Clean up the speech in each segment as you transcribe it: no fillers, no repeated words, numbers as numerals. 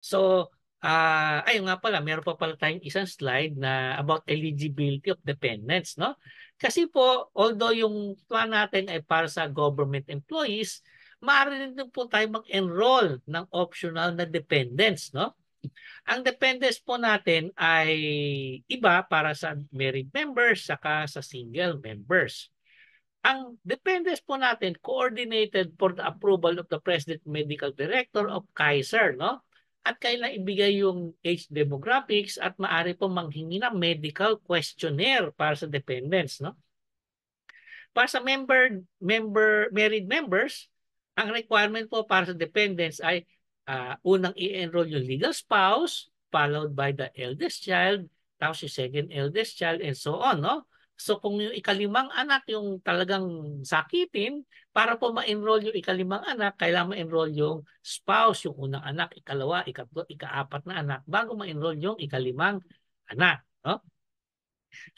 So, ayun nga pala, meron pa pala tayong isang slide na about eligibility of dependents, no? Kasi po, although yung plan natin ay para sa government employees, maaari din po tayo mag-enroll ng optional na dependents, no? Ang dependents po natin ay iba para sa married members saka sa single members. Ang dependents po natin coordinated for the approval of the President Medical Director of Kaiser, no? At kailan ibigay yung age demographics at maaari po manghingi ng medical questionnaire para sa dependents, no? Para sa married members, ang requirement po para sa dependents ay unang i-enroll yung legal spouse, followed by the eldest child, tapos yung second eldest child, and so on, no? So kung yung ikalimang anak yung talagang sakitin, para po ma-enroll yung ikalimang anak, kailangan ma-enroll yung spouse, yung unang anak, ikalawa, ikatlo, ikaapat na anak, bago ma-enroll yung ikalimang anak, no?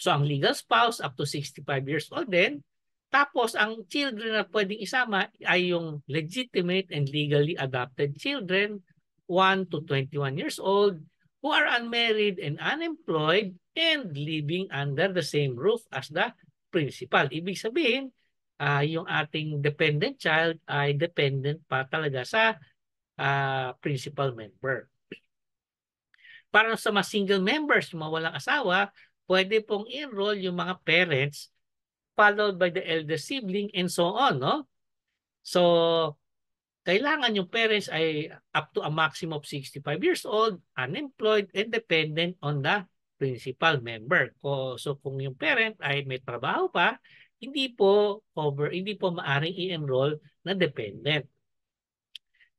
So ang legal spouse up to 65 years old din. Tapos ang children na pwedeng isama ay yung legitimate and legally adopted children 1 to 21 years old who are unmarried and unemployed and living under the same roof as the principal. Ibig sabihin, yung ating dependent child ay dependent pa talaga sa principal member. Para sa mga single members, yung mga walang asawa, pwede pong enroll yung mga parents followed by the eldest sibling and so on, no? So, kailangan yung parents ay up to a maximum of 65 years old, unemployed, and dependent on the principal member. So, kung yung parent ay may trabaho pa, hindi po maaring i-enroll na dependent.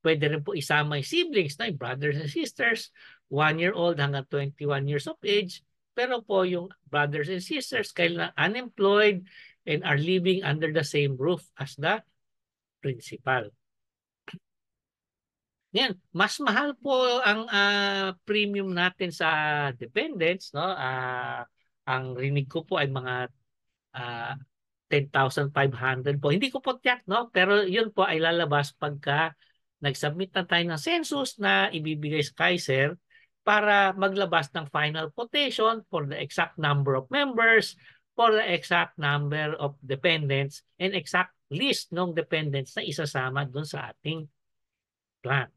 Pwede rin po isama yung siblings, no? Yung brothers and sisters, 1-year-old hanggang 21 years of age. Pero po yung brothers and sisters, kailangan unemployed and are living under the same roof as the principal. Yan, mas mahal po ang premium natin sa dependents, no? Ang rinig ko po ay mga 10,500 po. Hindi ko po tiyak, no? Pero yun po ay lalabas pagka nag-submit na tayo ng census na ibibigay sa Kaiser para maglabas ng final quotation for the exact number of members, for the exact number of dependents, and exact list ng dependents na isasama dun sa ating plan.